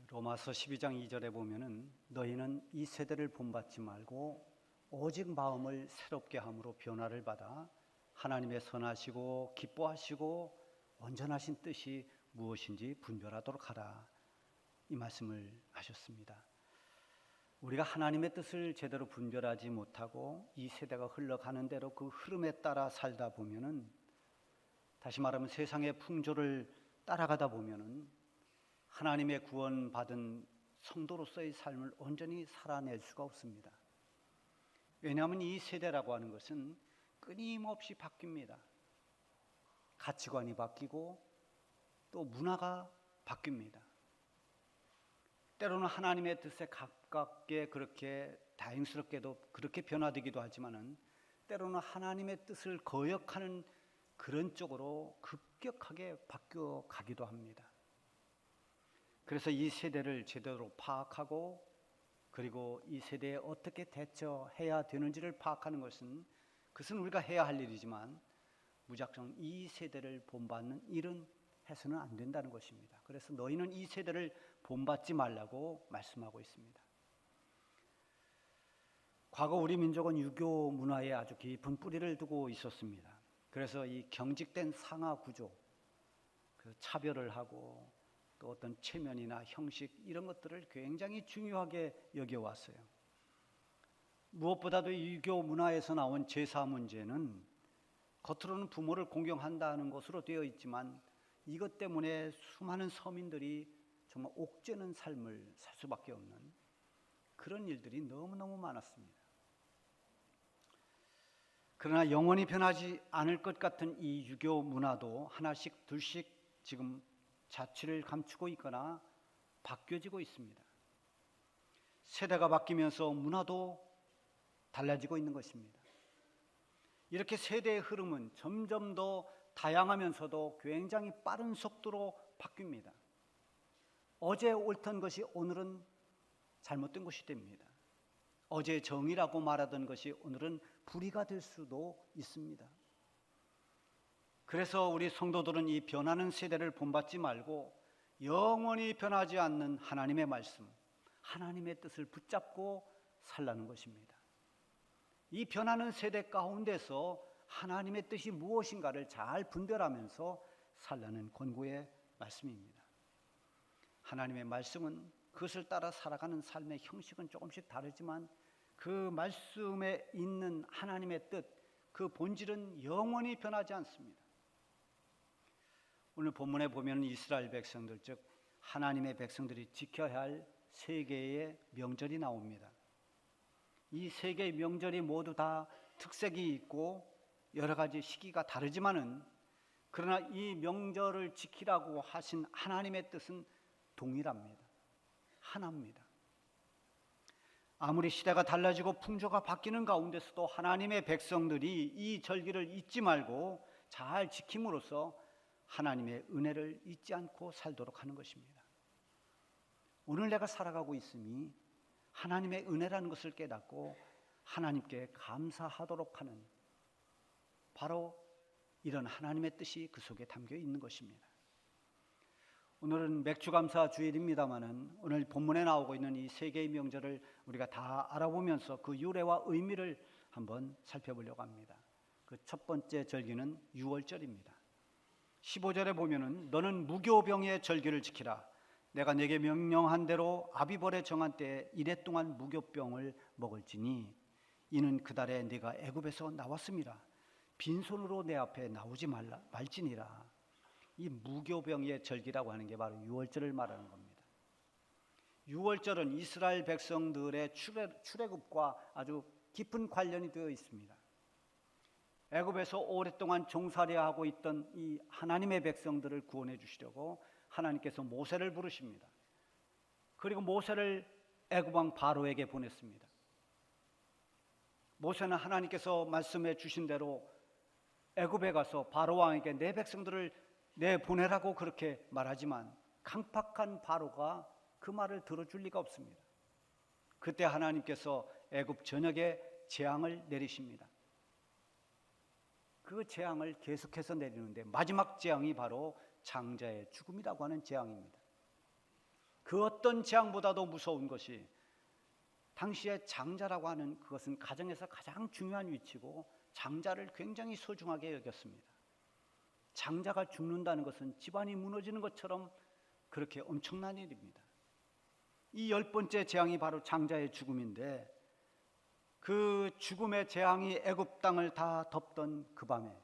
로마서 12장 2절에 보면은 너희는 이 세대를 본받지 말고 오직 마음을 새롭게 함으로 변화를 받아 하나님의 선하시고 기뻐하시고 온전하신 뜻이 무엇인지 분별하도록 하라, 이 말씀을 하셨습니다. 우리가 하나님의 뜻을 제대로 분별하지 못하고 이 세대가 흘러가는 대로 그 흐름에 따라 살다 보면은, 다시 말하면 세상의 풍조를 따라가다 보면은 하나님의 구원받은 성도로서의 삶을 온전히 살아낼 수가 없습니다. 왜냐하면 이 세대라고 하는 것은 끊임없이 바뀝니다. 가치관이 바뀌고 또 문화가 바뀝니다. 때로는 하나님의 뜻에 가깝게 그렇게 다행스럽게도 그렇게 변화되기도 하지만은 때로는 하나님의 뜻을 거역하는 그런 쪽으로 급격하게 바뀌어 가기도 합니다. 그래서 이 세대를 제대로 파악하고 그리고 이 세대에 어떻게 대처해야 되는지를 파악하는 그것은 우리가 해야 할 일이지만 무작정 이 세대를 본받는 일은 해서는 안 된다는 것입니다. 그래서 너희는 이 세대를 본받지 말라고 말씀하고 있습니다. 과거 우리 민족은 유교 문화에 아주 깊은 뿌리를 두고 있었습니다. 그래서 이 경직된 상하 구조, 그 차별을 하고 또 어떤 체면이나 형식 이런 것들을 굉장히 중요하게 여겨왔어요. 무엇보다도 유교 문화에서 나온 제사 문제는 겉으로는 부모를 공경한다는 것으로 되어 있지만 이것 때문에 수많은 서민들이 정말 옥죄는 삶을 살 수밖에 없는 그런 일들이 너무너무 많았습니다. 그러나 영원히 변하지 않을 것 같은 이 유교 문화도 하나씩 둘씩 지금 자취를 감추고 있거나 바뀌어지고 있습니다. 세대가 바뀌면서 문화도 달라지고 있는 것입니다. 이렇게 세대의 흐름은 점점 더 다양하면서도 굉장히 빠른 속도로 바뀝니다. 어제 옳던 것이 오늘은 잘못된 것이 됩니다. 어제 정의라고 말하던 것이 오늘은 불의가 될 수도 있습니다. 그래서 우리 성도들은 이 변하는 세대를 본받지 말고 영원히 변하지 않는 하나님의 말씀, 하나님의 뜻을 붙잡고 살라는 것입니다. 이 변하는 세대 가운데서 하나님의 뜻이 무엇인가를 잘 분별하면서 살라는 권고의 말씀입니다. 하나님의 말씀은 그것을 따라 살아가는 삶의 형식은 조금씩 다르지만 그 말씀에 있는 하나님의 뜻, 그 본질은 영원히 변하지 않습니다. 오늘 본문에 보면 이스라엘 백성들, 즉 하나님의 백성들이 지켜야 할 세 개의 명절이 나옵니다. 이 세 개의 명절이 모두 다 특색이 있고 여러 가지 시기가 다르지만은 그러나 이 명절을 지키라고 하신 하나님의 뜻은 동일합니다. 하나입니다. 아무리 시대가 달라지고 풍조가 바뀌는 가운데서도 하나님의 백성들이 이 절기를 잊지 말고 잘 지킴으로써 하나님의 은혜를 잊지 않고 살도록 하는 것입니다. 오늘 내가 살아가고 있음이 하나님의 은혜라는 것을 깨닫고 하나님께 감사하도록 하는 바로 이런 하나님의 뜻이 그 속에 담겨 있는 것입니다. 오늘은 맥주감사 주일입니다마는 오늘 본문에 나오고 있는 이 세 개의 명절을 우리가 다 알아보면서 그 유래와 의미를 한번 살펴보려고 합니다. 그 첫 번째 절기는 유월절입니다. 15절에 보면은 너는 무교병의 절기를 지키라. 내가 네게 명령한 대로 아비벌의 정한 때에 이래 동안 무교병을 먹을지니 이는 그달에 네가 애굽에서 나왔음이라. 빈손으로 내 앞에 나오지 말지니라. 이 무교병의 절기라고 하는 게 바로 유월절을 말하는 겁니다. 유월절은 이스라엘 백성들의 출애굽과 아주 깊은 관련이 되어 있습니다. 애굽에서 오랫동안 종살이하고 있던 이 하나님의 백성들을 구원해 주시려고 하나님께서 모세를 부르십니다. 그리고 모세를 애굽 왕 바로에게 보냈습니다. 모세는 하나님께서 말씀해 주신 대로 애굽에 가서 바로 왕에게 내 백성들을 내보내라고 그렇게 말하지만 강팍한 바로가 그 말을 들어줄 리가 없습니다. 그때 하나님께서 애굽 전역에 재앙을 내리십니다. 그 재앙을 계속해서 내리는데 마지막 재앙이 바로 장자의 죽음이라고 하는 재앙입니다. 그 어떤 재앙보다도 무서운 것이 당시에 장자라고 하는 그것은 가정에서 가장 중요한 위치고 장자를 굉장히 소중하게 여겼습니다. 장자가 죽는다는 것은 집안이 무너지는 것처럼 그렇게 엄청난 일입니다. 이 10번째 재앙이 바로 장자의 죽음인데, 그 죽음의 재앙이 애굽 땅을 다 덮던 그 밤에,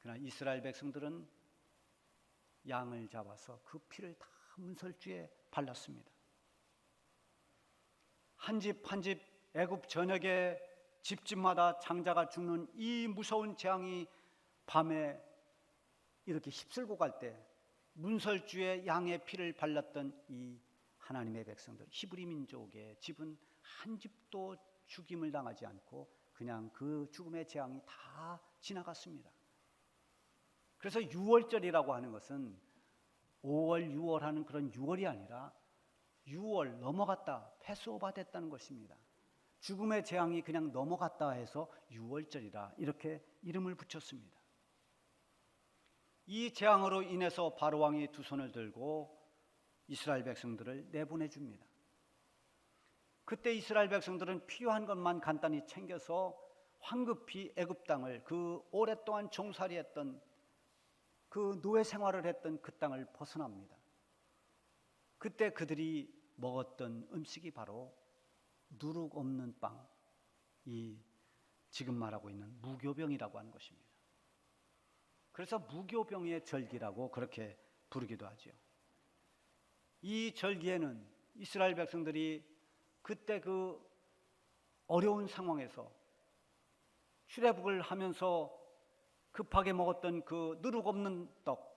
그러나 이스라엘 백성들은 양을 잡아서 그 피를 다 문설주에 발랐습니다. 한 집 한 집 애굽 전역에 집집마다 장자가 죽는 이 무서운 재앙이 밤에 이렇게 휩쓸고 갈 때 문설주에 양의 피를 발랐던 이 하나님의 백성들, 히브리 민족의 집은 한 집도 죽임을 당하지 않고 그냥 그 죽음의 재앙이 다 지나갔습니다. 그래서 6월절이라고 하는 것은 5월, 6월 하는 그런 6월이 아니라 6월 넘어갔다, 패스오버 됐다는 것입니다. 죽음의 재앙이 그냥 넘어갔다 해서 6월절이라 이렇게 이름을 붙였습니다. 이 재앙으로 인해서 바로왕이 두 손을 들고 이스라엘 백성들을 내보내 줍니다. 그때 이스라엘 백성들은 필요한 것만 간단히 챙겨서 황급히 애굽 땅을, 그 오랫동안 종살이했던 그 노예 생활을 했던 그 땅을 벗어납니다. 그때 그들이 먹었던 음식이 바로 누룩 없는 빵, 이 지금 말하고 있는 무교병이라고 하는 것입니다. 그래서 무교병의 절기라고 그렇게 부르기도 하죠. 이 절기에는 이스라엘 백성들이 그때 그 어려운 상황에서 출애굽을 하면서 급하게 먹었던 그 누룩 없는 떡,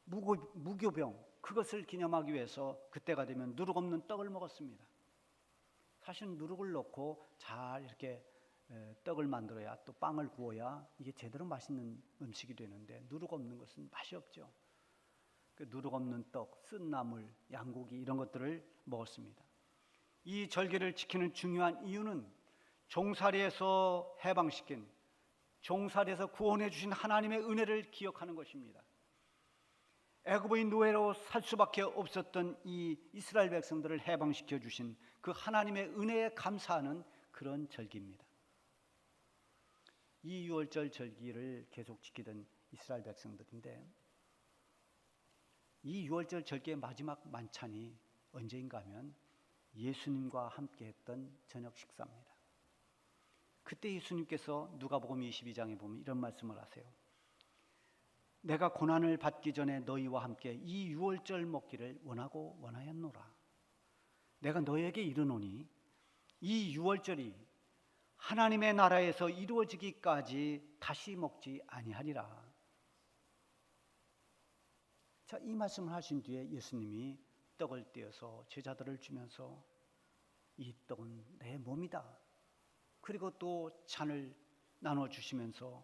무교병, 그것을 기념하기 위해서 그때가 되면 누룩 없는 떡을 먹었습니다. 사실 누룩을 넣고 잘 이렇게 떡을 만들어야, 또 빵을 구워야 이게 제대로 맛있는 음식이 되는데, 누룩 없는 것은 맛이 없죠. 그 누룩 없는 떡, 쓴 나물, 양고기 이런 것들을 먹었습니다. 이 절기를 지키는 중요한 이유는 종살이에서 해방시킨, 종살이에서 구원해 주신 하나님의 은혜를 기억하는 것입니다. 애굽의 노예로 살 수밖에 없었던 이 이스라엘 백성들을 해방시켜 주신 그 하나님의 은혜에 감사하는 그런 절기입니다. 이 6월절 절기를 계속 지키던 이스라엘 백성들인데, 이 6월절 절기의 마지막 만찬이 언제인가 하면 예수님과 함께 했던 저녁 식사입니다. 그때 예수님께서 누가복음 22장에 보면 이런 말씀을 하세요. 내가 고난을 받기 전에 너희와 함께 이 6월절 먹기를 원하였노라. 내가 너희에게 이르노니 이 6월절이 하나님의 나라에서 이루어지기까지 다시 먹지 아니하리라. 자, 이 말씀을 하신 뒤에 예수님이 떡을 떼어서 제자들을 주면서 이 떡은 내 몸이다. 그리고 또 잔을 나눠주시면서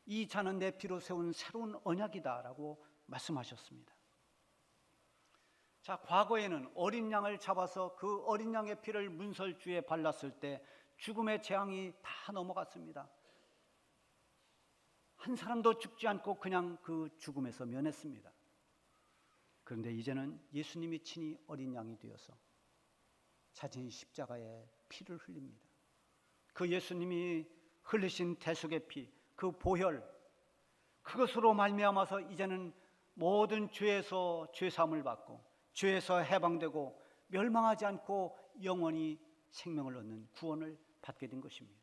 이 잔은 내 피로 세운 새로운 언약이다 라고 말씀하셨습니다. 자, 과거에는 어린 양을 잡아서 그 어린 양의 피를 문설주에 발랐을 때 죽음의 재앙이 다 넘어갔습니다. 한 사람도 죽지 않고 그냥 그 죽음에서 면했습니다. 그런데 이제는 예수님이 친히 어린 양이 되어서 자신이 십자가에 피를 흘립니다. 그 예수님이 흘리신 대속의 피, 그 보혈, 그것으로 말미암아서 이제는 모든 죄에서 죄사함을 받고 죄에서 해방되고 멸망하지 않고 영원히 생명을 얻는 구원을 받게 된 것입니다.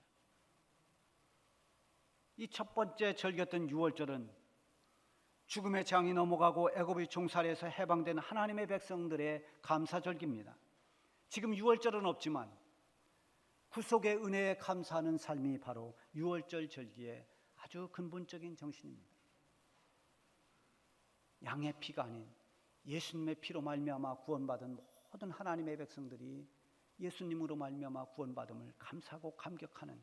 이 첫 번째 절기였던 6월절은 죽음의 재앙이 넘어가고 애굽의 종살이에서 해방된 하나님의 백성들의 감사절기입니다. 지금 6월절은 없지만 구속의 은혜에 감사하는 삶이 바로 6월절 절기의 아주 근본적인 정신입니다. 양의 피가 아닌 예수님의 피로 말미암아 구원받은 모든 하나님의 백성들이 예수님으로 말미암아 구원받음을 감사하고 감격하는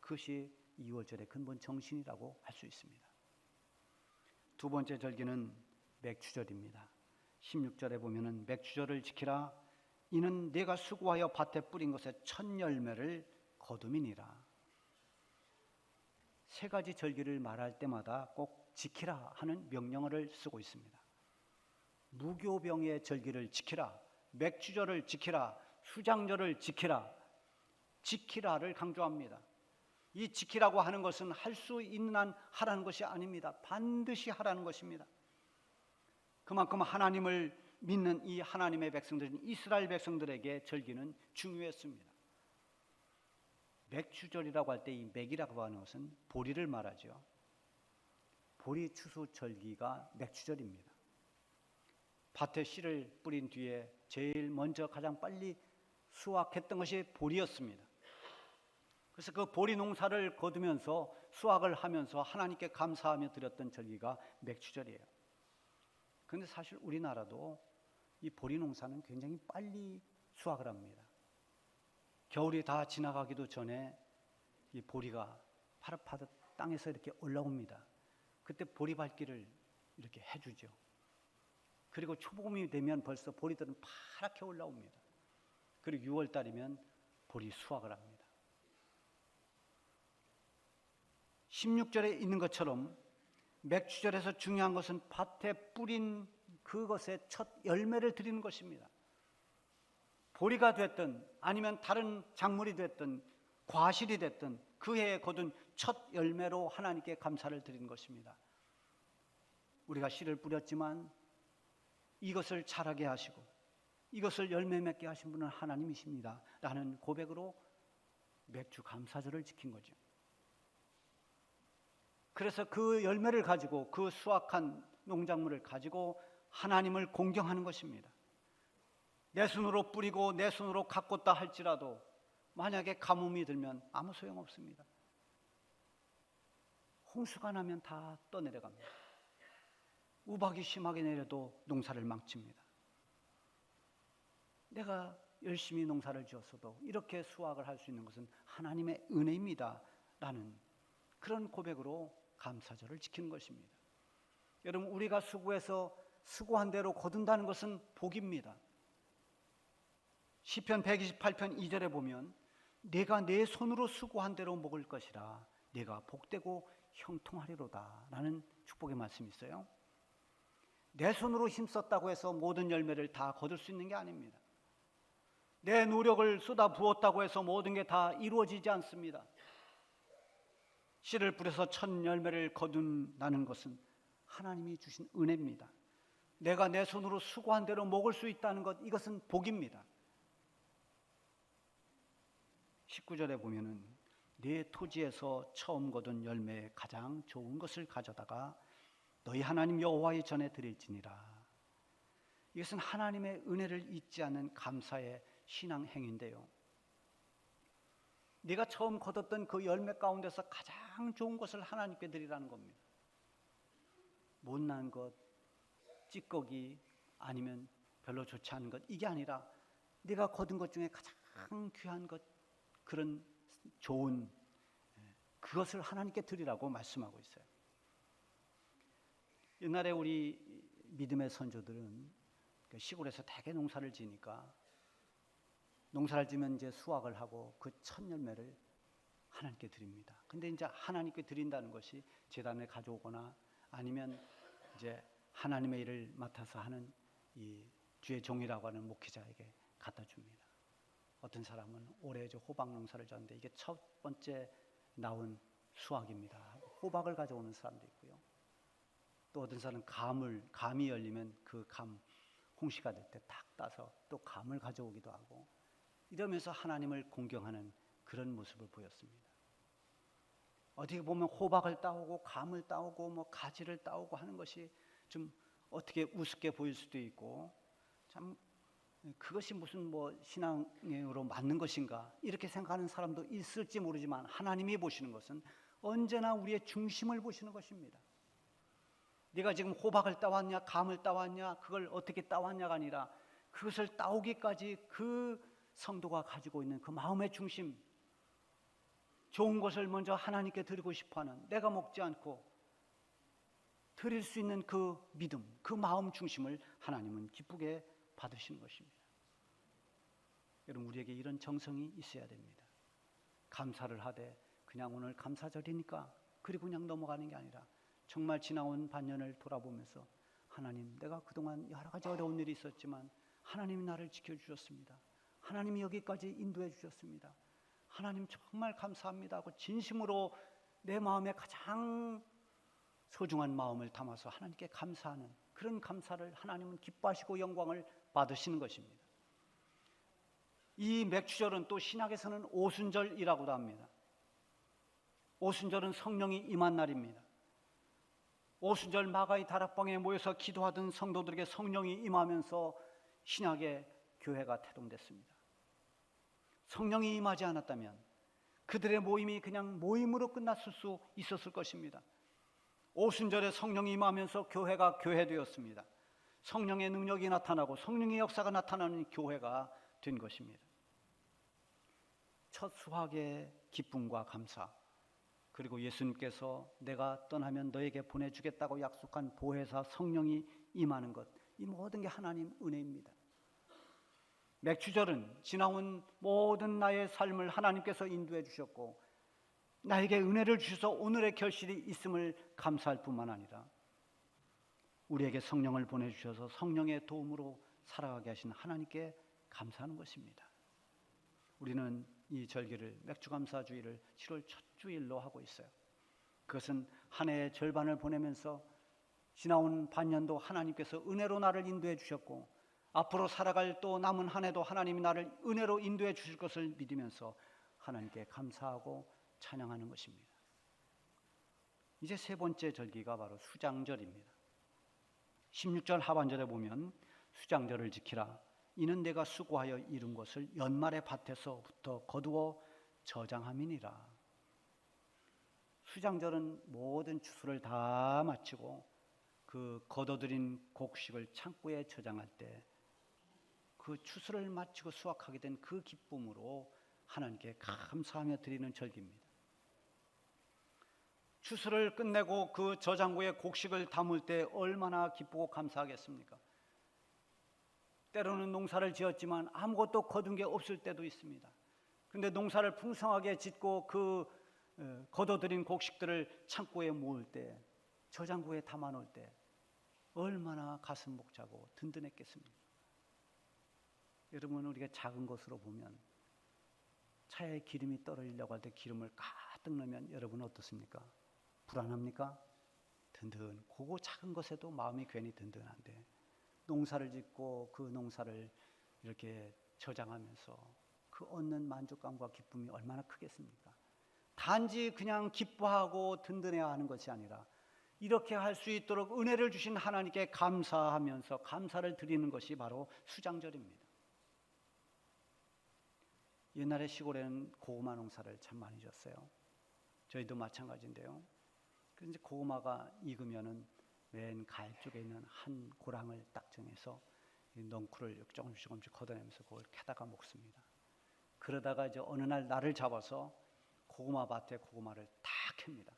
그것이 2월절의 근본 정신이라고 할 수 있습니다. 두 번째 절기는 맥추절입니다. 16절에 보면은 맥추절을 지키라. 이는 내가 수고하여 밭에 뿌린 것의 첫 열매를 거둠이니라. 세 가지 절기를 말할 때마다 꼭 지키라 하는 명령어를 쓰고 있습니다. 무교병의 절기를 지키라, 맥주절을 지키라, 수장절을 지키라, 지키라를 강조합니다. 이 지키라고 하는 것은 할 수 있는 한 하라는 것이 아닙니다. 반드시 하라는 것입니다. 그만큼 하나님을 믿는 이 하나님의 백성들인 이스라엘 백성들에게 절기는 중요했습니다. 맥주절이라고 할 때 이 맥이라고 하는 것은 보리를 말하죠. 보리 추수 절기가 맥주절입니다. 밭에 씨를 뿌린 뒤에 제일 먼저 가장 빨리 수확했던 것이 보리였습니다. 그래서 그 보리 농사를 거두면서 수확을 하면서 하나님께 감사하며 드렸던 절기가 맥주절이에요. 그런데 사실 우리나라도 이 보리 농사는 굉장히 빨리 수확을 합니다. 겨울이 다 지나가기도 전에 이 보리가 파릇파릇 땅에서 이렇게 올라옵니다. 그때 보리 밟기를 이렇게 해주죠. 그리고 초봄이 되면 벌써 보리들은 파랗게 올라옵니다. 그리고 6월 달이면 보리 수확을 합니다. 16절에 있는 것처럼 맥주절에서 중요한 것은 밭에 뿌린 그것의 첫 열매를 드리는 것입니다. 보리가 됐든 아니면 다른 작물이 됐든 과실이 됐든 그 해에 거둔 첫 열매로 하나님께 감사를 드리는 것입니다. 우리가 씨를 뿌렸지만 이것을 자라게 하시고 이것을 열매 맺게 하신 분은 하나님이십니다 라는 고백으로 맥주 감사절을 지킨 거죠. 그래서 그 열매를 가지고 그 수확한 농작물을 가지고 하나님을 공경하는 것입니다. 내 손으로 뿌리고 내 손으로 가꿨다 할지라도 만약에 가뭄이 들면 아무 소용없습니다. 홍수가 나면 다 떠내려갑니다. 우박이 심하게 내려도 농사를 망칩니다. 내가 열심히 농사를 지었어도 이렇게 수확을 할 수 있는 것은 하나님의 은혜입니다 라는 그런 고백으로 감사절을 지키는 것입니다. 여러분, 우리가 수고해서 수고한 대로 거둔다는 것은 복입니다. 시편 128편 2절에 보면 내가 내 손으로 수고한 대로 먹을 것이라 내가 복되고 형통하리로다 라는 축복의 말씀이 있어요. 내 손으로 힘썼다고 해서 모든 열매를 다 거둘 수 있는 게 아닙니다. 내 노력을 쏟아 부었다고 해서 모든 게 다 이루어지지 않습니다. 씨를 뿌려서 첫 열매를 거둔다는 것은 하나님이 주신 은혜입니다. 내가 내 손으로 수고한 대로 먹을 수 있다는 것, 이것은 복입니다. 19절에 보면은 네 토지에서 처음 거둔 열매의 가장 좋은 것을 가져다가 너희 하나님 여호와의 전에 드릴지니라. 이것은 하나님의 은혜를 잊지 않는 감사의 신앙 행위인데요. 네가 처음 거뒀던 그 열매 가운데서 가장 좋은 것을 하나님께 드리라는 겁니다. 못난 것, 찌꺼기, 아니면 별로 좋지 않은 것, 이게 아니라 네가 거둔 것 중에 가장 귀한 것, 그런 좋은 그것을 하나님께 드리라고 말씀하고 있어요. 옛날에 우리 믿음의 선조들은 시골에서 대개 농사를 지니까 농사를 지면 이제 수확을 하고 그 첫 열매를 하나님께 드립니다. 근데 이제 하나님께 드린다는 것이 제단을 가져오거나 아니면 이제 하나님의 일을 맡아서 하는 이 주의 종이라고 하는 목회자에게 갖다 줍니다. 어떤 사람은 올해 호박 농사를 졌는데 이게 첫 번째 나온 수확입니다. 호박을 가져오는 사람도 있고요. 또 어떤 사람은 감이 열리면 그 감 홍시가 될 때 탁 따서 또 감을 가져오기도 하고 이러면서 하나님을 공경하는 그런 모습을 보였습니다. 어떻게 보면 호박을 따오고 감을 따오고 뭐 가지를 따오고 하는 것이 좀 어떻게 우습게 보일 수도 있고 참 그것이 무슨 뭐 신앙으로 맞는 것인가 이렇게 생각하는 사람도 있을지 모르지만 하나님이 보시는 것은 언제나 우리의 중심을 보시는 것입니다. 네가 지금 호박을 따왔냐 감을 따왔냐 그걸 어떻게 따왔냐가 아니라 그것을 따오기까지 그 성도가 가지고 있는 그 마음의 중심, 좋은 것을 먼저 하나님께 드리고 싶어하는 내가 먹지 않고 드릴 수 있는 그 믿음, 그 마음 중심을 하나님은 기쁘게 받으시는 것입니다. 여러분, 우리에게 이런 정성이 있어야 됩니다. 감사를 하되 그냥 오늘 감사절이니까 그리고 그냥 넘어가는 게 아니라 정말 지나온 반년을 돌아보면서 하나님, 내가 그동안 여러 가지 어려운 일이 있었지만 하나님이 나를 지켜주셨습니다. 하나님이 여기까지 인도해 주셨습니다. 하나님 정말 감사합니다 하고 진심으로 내 마음에 가장 소중한 마음을 담아서 하나님께 감사하는 그런 감사를 하나님은 기뻐하시고 영광을 받으시는 것입니다. 이 맥추절은 또 신약에서는 오순절이라고도 합니다. 오순절은 성령이 임한 날입니다. 오순절 마가의 다락방에 모여서 기도하던 성도들에게 성령이 임하면서 신약의 교회가 태동됐습니다. 성령이 임하지 않았다면 그들의 모임이 그냥 모임으로 끝났을 수 있었을 것입니다. 오순절에 성령이 임하면서 교회가 교회되었습니다. 성령의 능력이 나타나고 성령의 역사가 나타나는 교회가 된 것입니다. 첫 수확의 기쁨과 감사, 그리고 예수님께서 내가 떠나면 너에게 보내주겠다고 약속한 보혜사 성령이 임하는 것, 이 모든 게 하나님 은혜입니다. 맥추절은 지나온 모든 나의 삶을 하나님께서 인도해 주셨고 나에게 은혜를 주셔서 오늘의 결실이 있음을 감사할 뿐만 아니라 우리에게 성령을 보내주셔서 성령의 도움으로 살아가게 하신 하나님께 감사하는 것입니다. 우리는 이 절기를, 맥주감사주의를 7월 첫 주일로 하고 있어요. 그것은 한 해의 절반을 보내면서 지나온 반년도 하나님께서 은혜로 나를 인도해 주셨고 앞으로 살아갈 또 남은 한 해도 하나님이 나를 은혜로 인도해 주실 것을 믿으면서 하나님께 감사하고 찬양하는 것입니다. 이제 세 번째 절기가 바로 수장절입니다. 16절 하반절에 보면 수장절을 지키라. 이는 내가 수고하여 이룬 것을 연말의 밭에서부터 거두어 저장함이니라. 수장절은 모든 추수를 다 마치고 그 거둬들인 곡식을 창고에 저장할 때 그 추수를 마치고 수확하게 된 그 기쁨으로 하나님께 감사하며 드리는 절기입니다. 추수를 끝내고 그 저장고에 곡식을 담을 때 얼마나 기쁘고 감사하겠습니까? 때로는 농사를 지었지만 아무것도 거둔 게 없을 때도 있습니다. 그런데 농사를 풍성하게 짓고 그 거둬들인 곡식들을 창고에 모을 때, 저장고에 담아놓을 때 얼마나 가슴 벅차고 든든했겠습니까? 여러분, 우리가 작은 것으로 보면 차에 기름이 떨어지려고 할 때 기름을 가득 넣으면 여러분 어떻습니까? 불안합니까? 든든. 그거 작은 것에도 마음이 괜히 든든한데 농사를 짓고 그 농사를 이렇게 저장하면서 그 얻는 만족감과 기쁨이 얼마나 크겠습니까? 단지 그냥 기뻐하고 든든해야 하는 것이 아니라 이렇게 할 수 있도록 은혜를 주신 하나님께 감사하면서 감사를 드리는 것이 바로 수장절입니다. 옛날에 시골에는 고구마 농사를 참 많이 졌어요. 저희도 마찬가지인데요. 그런데 고구마가 익으면은 맨 가을 쪽에 있는 한 고랑을 딱 정해서 넝쿨을 조금씩 걷어내면서 그걸 캐다가 먹습니다. 그러다가 이제 어느 날 날을 잡아서 고구마 밭에 고구마를 다 캡니다.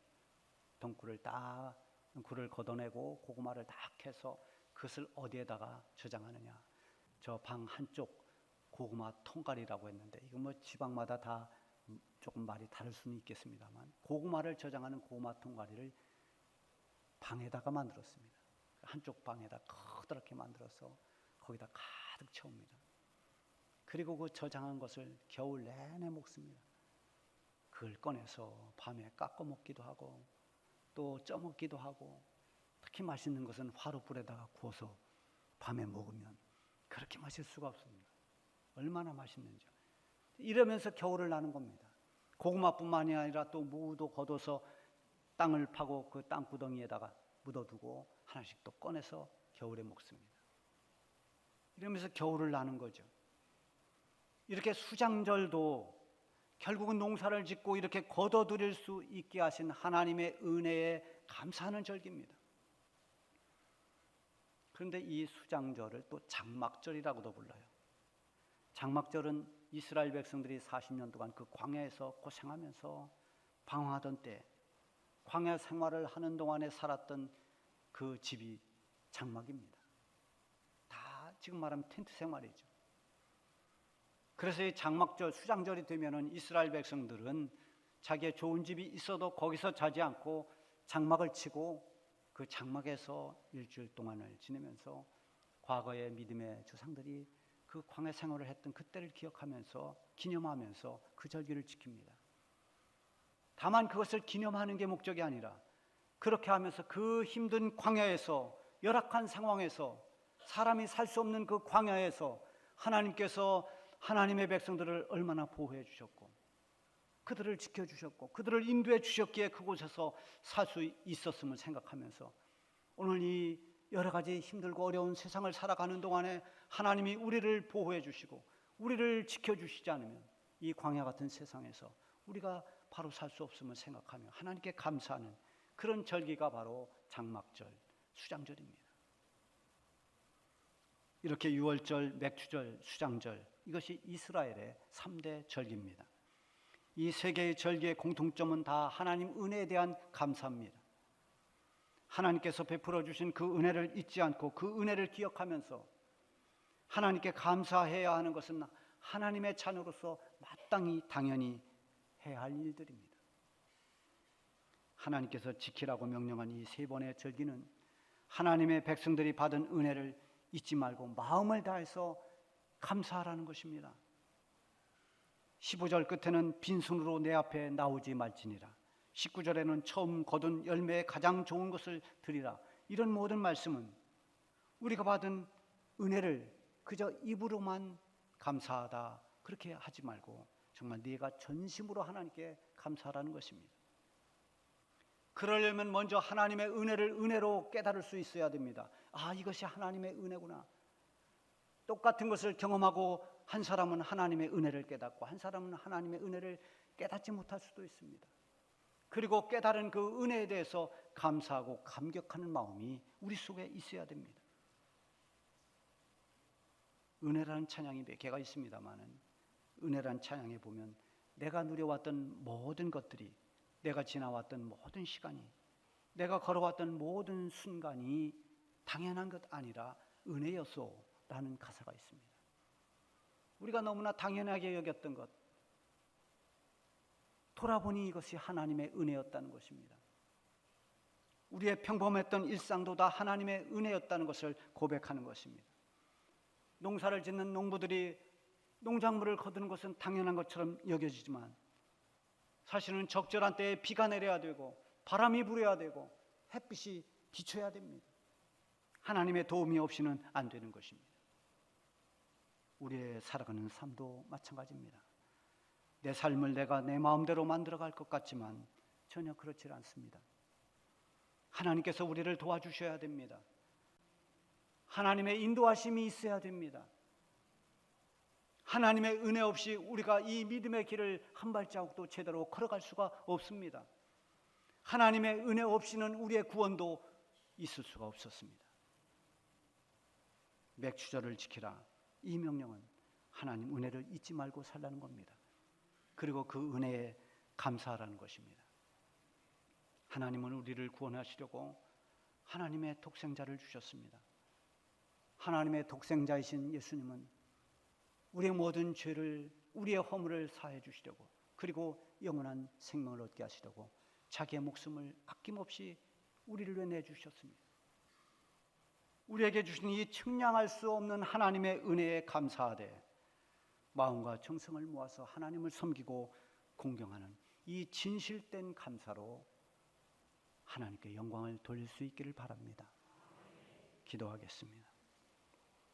덩쿨을 걷어내고 고구마를 다 캐서 그것을 어디에다가 저장하느냐? 저 방 한쪽 고구마 통갈이라고 했는데 이거 뭐 지방마다 다 조금 말이 다를 수는 있겠습니다만 고구마를 저장하는 고구마 통갈이를 방에다가 만들었습니다. 한쪽 방에다 커다랗게 만들어서 거기다 가득 채웁니다. 그리고 그 저장한 것을 겨울 내내 먹습니다. 그걸 꺼내서 밤에 깎아 먹기도 하고 또 쪄 먹기도 하고 특히 맛있는 것은 화롯불에다가 구워서 밤에 먹으면 그렇게 마실 수가 없습니다. 얼마나 맛있는지. 이러면서 겨울을 나는 겁니다. 고구마뿐만이 아니라 또 무도 걷어서 땅을 파고 그 땅구덩이에다가 묻어두고 하나씩 또 꺼내서 겨울에 먹습니다. 이러면서 겨울을 나는 거죠. 이렇게 수장절도 결국은 농사를 짓고 이렇게 거둬들일 수 있게 하신 하나님의 은혜에 감사하는 절기입니다. 그런데 이 수장절을 또 장막절이라고도 불러요. 장막절은 이스라엘 백성들이 40년 동안 그 광야에서 고생하면서 방황하던 때 광야 생활을 하는 동안에 살았던 그 집이 장막입니다. 다 지금 말하면 텐트 생활이죠. 그래서 이 장막절, 수장절이 되면은 이스라엘 백성들은 자기의 좋은 집이 있어도 거기서 자지 않고 장막을 치고 그 장막에서 일주일 동안을 지내면서 과거의 믿음의 조상들이 그 광야 생활을 했던 그때를 기억하면서 기념하면서 그 절기를 지킵니다. 다만 그것을 기념하는 게 목적이 아니라 그렇게 하면서 그 힘든 광야에서, 열악한 상황에서, 사람이 살 수 없는 그 광야에서 하나님께서 하나님의 백성들을 얼마나 보호해 주셨고 그들을 지켜주셨고 그들을 인도해 주셨기에 그곳에서 살 수 있었음을 생각하면서 오늘 이 여러 가지 힘들고 어려운 세상을 살아가는 동안에 하나님이 우리를 보호해 주시고 우리를 지켜주시지 않으면 이 광야 같은 세상에서 우리가 바로 살 수 없음을 생각하며 하나님께 감사하는 그런 절기가 바로 장막절, 수장절입니다. 이렇게 유월절, 맥주절, 수장절, 이것이 이스라엘의 3대 절기입니다. 이 세 개의 절기의 공통점은 다 하나님 은혜에 대한 감사입니다. 하나님께서 베풀어 주신 그 은혜를 잊지 않고 그 은혜를 기억하면서 하나님께 감사해야 하는 것은 하나님의 자녀로서 마땅히 당연히 해야 할 일들입니다. 하나님께서 지키라고 명령한 이 세 번의 절기는 하나님의 백성들이 받은 은혜를 잊지 말고 마음을 다해서 감사하라는 것입니다. 15절 끝에는 빈손으로 내 앞에 나오지 말지니라. 19절에는 처음 거둔 열매의 가장 좋은 것을 드리라. 이런 모든 말씀은 우리가 받은 은혜를 그저 입으로만 감사하다 그렇게 하지 말고 정말 네가 전심으로 하나님께 감사하라는 것입니다. 그러려면 먼저 하나님의 은혜를 은혜로 깨달을 수 있어야 됩니다. 아, 이것이 하나님의 은혜구나. 똑같은 것을 경험하고 한 사람은 하나님의 은혜를 깨닫고 한 사람은 하나님의 은혜를 깨닫지 못할 수도 있습니다. 그리고 깨달은 그 은혜에 대해서 감사하고 감격하는 마음이 우리 속에 있어야 됩니다. 은혜라는 찬양이 몇 개가 있습니다마는 은혜라는 찬양에 보면 내가 누려왔던 모든 것들이, 내가 지나왔던 모든 시간이, 내가 걸어왔던 모든 순간이 당연한 것 아니라 은혜였소라는 가사가 있습니다. 우리가 너무나 당연하게 여겼던 것, 돌아보니 이것이 하나님의 은혜였다는 것입니다. 우리의 평범했던 일상도 다 하나님의 은혜였다는 것을 고백하는 것입니다. 농사를 짓는 농부들이 농작물을 거두는 것은 당연한 것처럼 여겨지지만 사실은 적절한 때에 비가 내려야 되고 바람이 불어야 되고 햇빛이 비춰야 됩니다. 하나님의 도움이 없이는 안 되는 것입니다. 우리의 살아가는 삶도 마찬가지입니다. 내 삶을 내가 내 마음대로 만들어갈 것 같지만 전혀 그렇지 않습니다. 하나님께서 우리를 도와주셔야 됩니다. 하나님의 인도하심이 있어야 됩니다. 하나님의 은혜 없이 우리가 이 믿음의 길을 한 발자국도 제대로 걸어갈 수가 없습니다. 하나님의 은혜 없이는 우리의 구원도 있을 수가 없었습니다. 맥주절을 지키라. 이 명령은 하나님 은혜를 잊지 말고 살라는 겁니다. 그리고 그 은혜에 감사하라는 것입니다. 하나님은 우리를 구원하시려고 하나님의 독생자를 주셨습니다. 하나님의 독생자이신 예수님은 우리의 모든 죄를, 우리의 허물을 사해 주시려고, 그리고 영원한 생명을 얻게 하시려고 자기의 목숨을 아낌없이 우리를 위해 내주셨습니다. 우리에게 주신 이 측량할 수 없는 하나님의 은혜에 감사하되 마음과 정성을 모아서 하나님을 섬기고 공경하는 이 진실된 감사로 하나님께 영광을 돌릴 수 있기를 바랍니다. 기도하겠습니다.